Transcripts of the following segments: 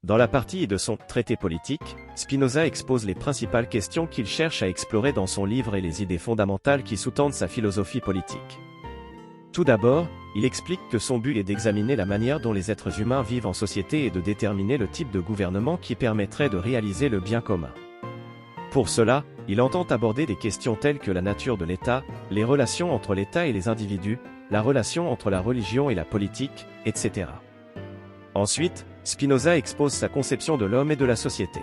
Dans la partie de son traité politique, Spinoza expose les principales questions qu'il cherche à explorer dans son livre et les idées fondamentales qui sous-tendent sa philosophie politique. Tout d'abord, il explique que son but est d'examiner la manière dont les êtres humains vivent en société et de déterminer le type de gouvernement qui permettrait de réaliser le bien commun. Pour cela, il entend aborder des questions telles que la nature de l'État, les relations entre l'État et les individus, la relation entre la religion et la politique, etc. Ensuite, Spinoza expose sa conception de l'homme et de la société.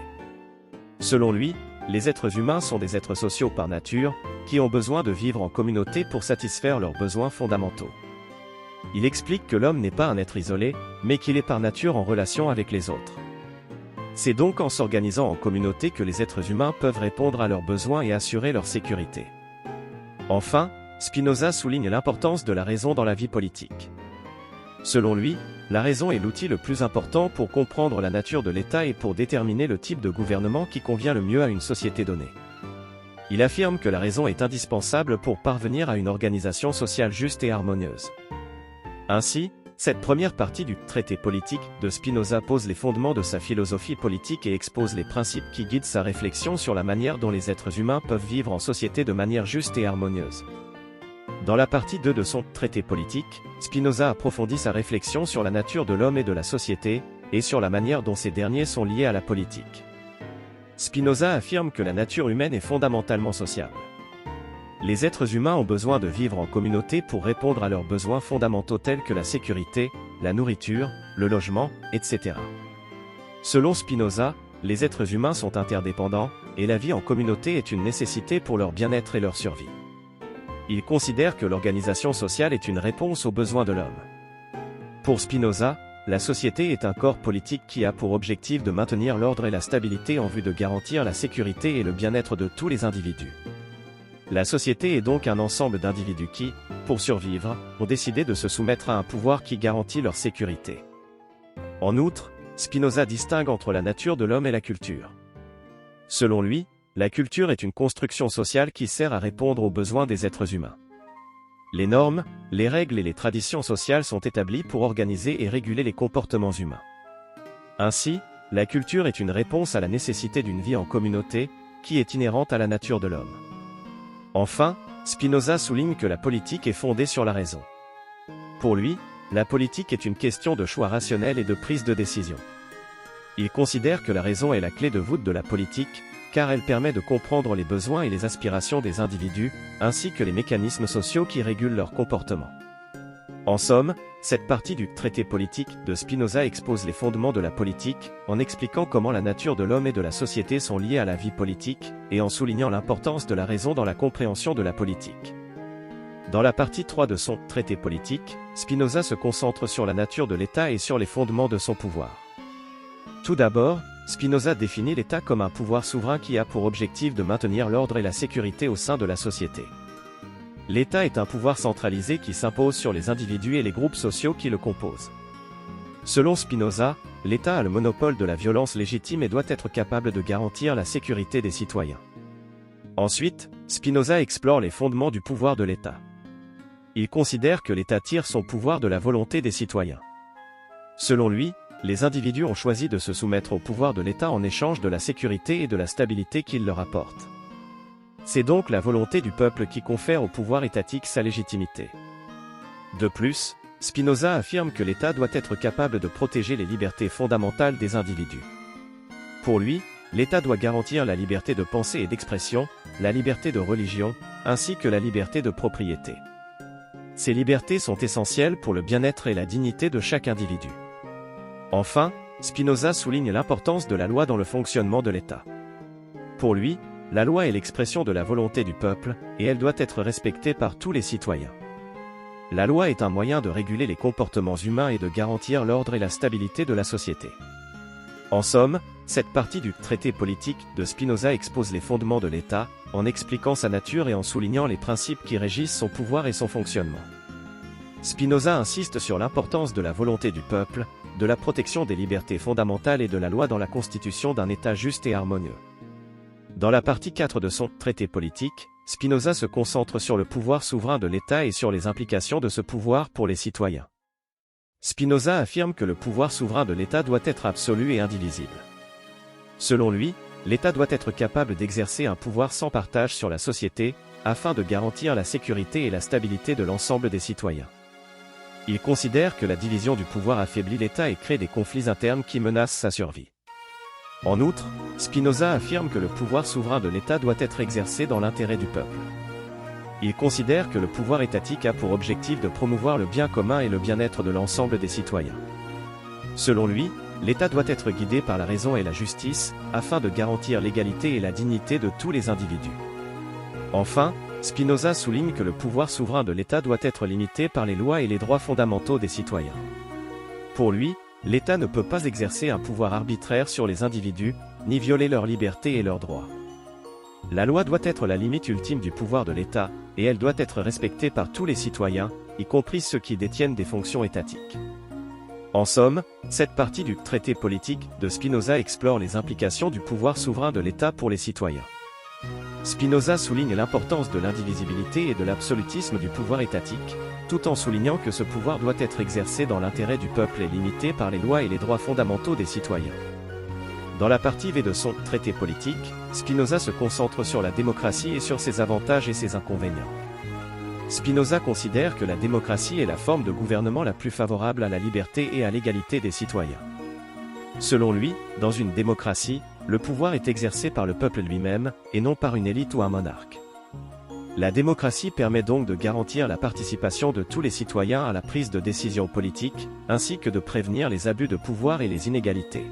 Selon lui, les êtres humains sont des êtres sociaux par nature, qui ont besoin de vivre en communauté pour satisfaire leurs besoins fondamentaux. Il explique que l'homme n'est pas un être isolé, mais qu'il est par nature en relation avec les autres. C'est donc en s'organisant en communauté que les êtres humains peuvent répondre à leurs besoins et assurer leur sécurité. Enfin, Spinoza souligne l'importance de la raison dans la vie politique. Selon lui, la raison est l'outil le plus important pour comprendre la nature de l'État et pour déterminer le type de gouvernement qui convient le mieux à une société donnée. Il affirme que la raison est indispensable pour parvenir à une organisation sociale juste et harmonieuse. Ainsi, cette première partie du traité politique de Spinoza pose les fondements de sa philosophie politique et expose les principes qui guident sa réflexion sur la manière dont les êtres humains peuvent vivre en société de manière juste et harmonieuse. Dans la partie 2 de son traité politique, Spinoza approfondit sa réflexion sur la nature de l'homme et de la société, et sur la manière dont ces derniers sont liés à la politique. Spinoza affirme que la nature humaine est fondamentalement sociable. Les êtres humains ont besoin de vivre en communauté pour répondre à leurs besoins fondamentaux tels que la sécurité, la nourriture, le logement, etc. Selon Spinoza, les êtres humains sont interdépendants, et la vie en communauté est une nécessité pour leur bien-être et leur survie. Il considère que l'organisation sociale est une réponse aux besoins de l'homme. Pour Spinoza, la société est un corps politique qui a pour objectif de maintenir l'ordre et la stabilité en vue de garantir la sécurité et le bien-être de tous les individus. La société est donc un ensemble d'individus qui, pour survivre, ont décidé de se soumettre à un pouvoir qui garantit leur sécurité. En outre, Spinoza distingue entre la nature de l'homme et la culture. Selon lui, la culture est une construction sociale qui sert à répondre aux besoins des êtres humains. Les normes, les règles et les traditions sociales sont établies pour organiser et réguler les comportements humains. Ainsi, la culture est une réponse à la nécessité d'une vie en communauté, qui est inhérente à la nature de l'homme. Enfin, Spinoza souligne que la politique est fondée sur la raison. Pour lui, la politique est une question de choix rationnel et de prise de décision. Il considère que la raison est la clé de voûte de la politique, car elle permet de comprendre les besoins et les aspirations des individus, ainsi que les mécanismes sociaux qui régulent leur comportement. En somme, cette partie du traité politique de Spinoza expose les fondements de la politique, en expliquant comment la nature de l'homme et de la société sont liées à la vie politique, et en soulignant l'importance de la raison dans la compréhension de la politique. Dans la partie 3 de son traité politique, Spinoza se concentre sur la nature de l'État et sur les fondements de son pouvoir. Tout d'abord, Spinoza définit l'État comme un pouvoir souverain qui a pour objectif de maintenir l'ordre et la sécurité au sein de la société. L'État est un pouvoir centralisé qui s'impose sur les individus et les groupes sociaux qui le composent. Selon Spinoza, l'État a le monopole de la violence légitime et doit être capable de garantir la sécurité des citoyens. Ensuite, Spinoza explore les fondements du pouvoir de l'État. Il considère que l'État tire son pouvoir de la volonté des citoyens. Selon lui, les individus ont choisi de se soumettre au pouvoir de l'État en échange de la sécurité et de la stabilité qu'il leur apporte. C'est donc la volonté du peuple qui confère au pouvoir étatique sa légitimité. De plus, Spinoza affirme que l'État doit être capable de protéger les libertés fondamentales des individus. Pour lui, l'État doit garantir la liberté de pensée et d'expression, la liberté de religion, ainsi que la liberté de propriété. Ces libertés sont essentielles pour le bien-être et la dignité de chaque individu. Enfin, Spinoza souligne l'importance de la loi dans le fonctionnement de l'État. Pour lui, la loi est l'expression de la volonté du peuple, et elle doit être respectée par tous les citoyens. La loi est un moyen de réguler les comportements humains et de garantir l'ordre et la stabilité de la société. En somme, cette partie du traité politique de Spinoza expose les fondements de l'État, en expliquant sa nature et en soulignant les principes qui régissent son pouvoir et son fonctionnement. Spinoza insiste sur l'importance de la volonté du peuple, de la protection des libertés fondamentales et de la loi dans la constitution d'un État juste et harmonieux. Dans la partie 4 de son traité politique, Spinoza se concentre sur le pouvoir souverain de l'État et sur les implications de ce pouvoir pour les citoyens. Spinoza affirme que le pouvoir souverain de l'État doit être absolu et indivisible. Selon lui, l'État doit être capable d'exercer un pouvoir sans partage sur la société, afin de garantir la sécurité et la stabilité de l'ensemble des citoyens. Il considère que la division du pouvoir affaiblit l'État et crée des conflits internes qui menacent sa survie. En outre, Spinoza affirme que le pouvoir souverain de l'État doit être exercé dans l'intérêt du peuple. Il considère que le pouvoir étatique a pour objectif de promouvoir le bien commun et le bien-être de l'ensemble des citoyens. Selon lui, l'État doit être guidé par la raison et la justice, afin de garantir l'égalité et la dignité de tous les individus. Enfin, Spinoza souligne que le pouvoir souverain de l'État doit être limité par les lois et les droits fondamentaux des citoyens. Pour lui, l'État ne peut pas exercer un pouvoir arbitraire sur les individus, ni violer leur liberté et leurs droits. La loi doit être la limite ultime du pouvoir de l'État, et elle doit être respectée par tous les citoyens, y compris ceux qui détiennent des fonctions étatiques. En somme, cette partie du traité politique de Spinoza explore les implications du pouvoir souverain de l'État pour les citoyens. Spinoza souligne l'importance de l'indivisibilité et de l'absolutisme du pouvoir étatique, tout en soulignant que ce pouvoir doit être exercé dans l'intérêt du peuple et limité par les lois et les droits fondamentaux des citoyens. Dans la partie V de son traité politique, Spinoza se concentre sur la démocratie et sur ses avantages et ses inconvénients. Spinoza considère que la démocratie est la forme de gouvernement la plus favorable à la liberté et à l'égalité des citoyens. Selon lui, dans une démocratie, le pouvoir est exercé par le peuple lui-même, et non par une élite ou un monarque. La démocratie permet donc de garantir la participation de tous les citoyens à la prise de décisions politiques, ainsi que de prévenir les abus de pouvoir et les inégalités.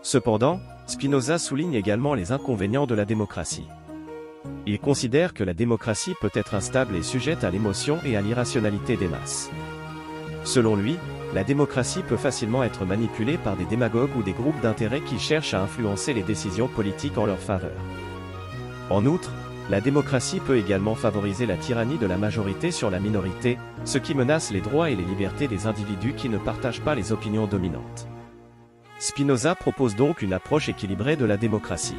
Cependant, Spinoza souligne également les inconvénients de la démocratie. Il considère que la démocratie peut être instable et sujette à l'émotion et à l'irrationalité des masses. Selon lui, la démocratie peut facilement être manipulée par des démagogues ou des groupes d'intérêt qui cherchent à influencer les décisions politiques en leur faveur. En outre, la démocratie peut également favoriser la tyrannie de la majorité sur la minorité, ce qui menace les droits et les libertés des individus qui ne partagent pas les opinions dominantes. Spinoza propose donc une approche équilibrée de la démocratie.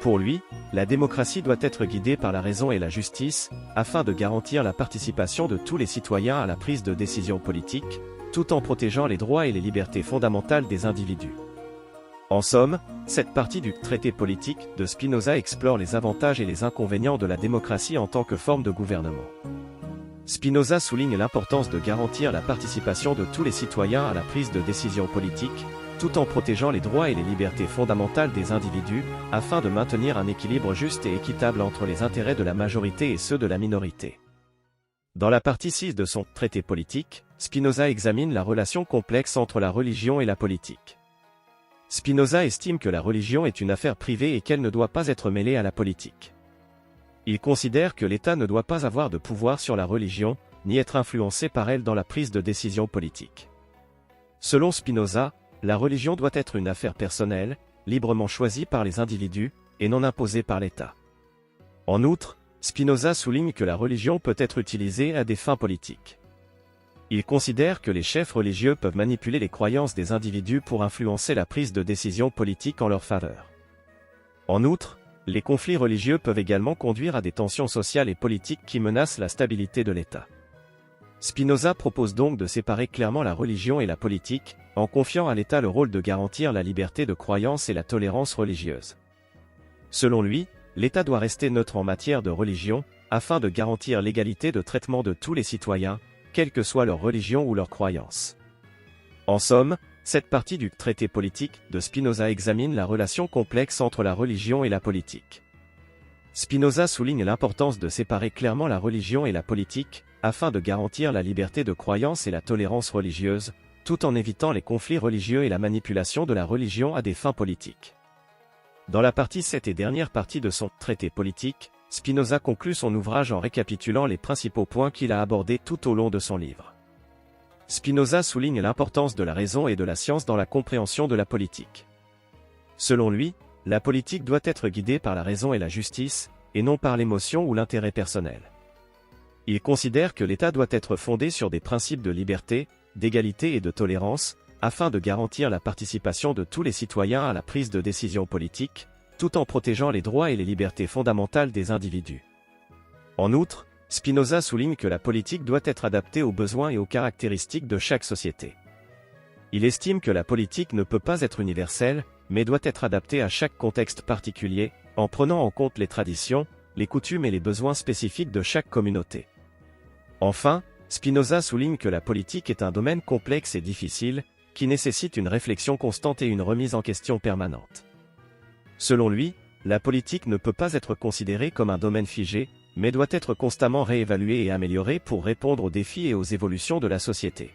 Pour lui, la démocratie doit être guidée par la raison et la justice, afin de garantir la participation de tous les citoyens à la prise de décisions politiques, tout en protégeant les droits et les libertés fondamentales des individus. En somme, cette partie du traité politique de Spinoza explore les avantages et les inconvénients de la démocratie en tant que forme de gouvernement. Spinoza souligne l'importance de garantir la participation de tous les citoyens à la prise de décisions politiques, tout en protégeant les droits et les libertés fondamentales des individus, afin de maintenir un équilibre juste et équitable entre les intérêts de la majorité et ceux de la minorité. Dans la partie 6 de son traité politique, Spinoza examine la relation complexe entre la religion et la politique. Spinoza estime que la religion est une affaire privée et qu'elle ne doit pas être mêlée à la politique. Il considère que l'État ne doit pas avoir de pouvoir sur la religion, ni être influencé par elle dans la prise de décision politique. Selon Spinoza, la religion doit être une affaire personnelle, librement choisie par les individus, et non imposée par l'État. En outre, Spinoza souligne que la religion peut être utilisée à des fins politiques. Il considère que les chefs religieux peuvent manipuler les croyances des individus pour influencer la prise de décision politique en leur faveur. En outre, les conflits religieux peuvent également conduire à des tensions sociales et politiques qui menacent la stabilité de l'État. Spinoza propose donc de séparer clairement la religion et la politique, en confiant à l'État le rôle de garantir la liberté de croyance et la tolérance religieuse. Selon lui, l'État doit rester neutre en matière de religion, afin de garantir l'égalité de traitement de tous les citoyens, quelle que soit leur religion ou leur croyance. En somme, cette partie du traité politique de Spinoza examine la relation complexe entre la religion et la politique. Spinoza souligne l'importance de séparer clairement la religion et la politique, afin de garantir la liberté de croyance et la tolérance religieuse, tout en évitant les conflits religieux et la manipulation de la religion à des fins politiques. Dans la partie 7 et dernière partie de son traité politique, Spinoza conclut son ouvrage en récapitulant les principaux points qu'il a abordés tout au long de son livre. Spinoza souligne l'importance de la raison et de la science dans la compréhension de la politique. Selon lui, la politique doit être guidée par la raison et la justice, et non par l'émotion ou l'intérêt personnel. Il considère que l'État doit être fondé sur des principes de liberté, d'égalité et de tolérance, afin de garantir la participation de tous les citoyens à la prise de décisions politiques, tout en protégeant les droits et les libertés fondamentales des individus. En outre, Spinoza souligne que la politique doit être adaptée aux besoins et aux caractéristiques de chaque société. Il estime que la politique ne peut pas être universelle, mais doit être adaptée à chaque contexte particulier, en prenant en compte les traditions, les coutumes et les besoins spécifiques de chaque communauté. Enfin, Spinoza souligne que la politique est un domaine complexe et difficile, qui nécessite une réflexion constante et une remise en question permanente. Selon lui, la politique ne peut pas être considérée comme un domaine figé, mais doit être constamment réévaluée et améliorée pour répondre aux défis et aux évolutions de la société.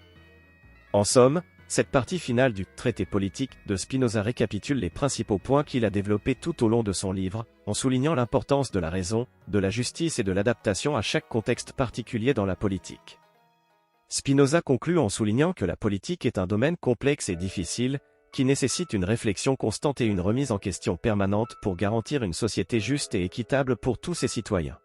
En somme, cette partie finale du traité politique de Spinoza récapitule les principaux points qu'il a développés tout au long de son livre, en soulignant l'importance de la raison, de la justice et de l'adaptation à chaque contexte particulier dans la politique. Spinoza conclut en soulignant que la politique est un domaine complexe et difficile, qui nécessite une réflexion constante et une remise en question permanente pour garantir une société juste et équitable pour tous ses citoyens.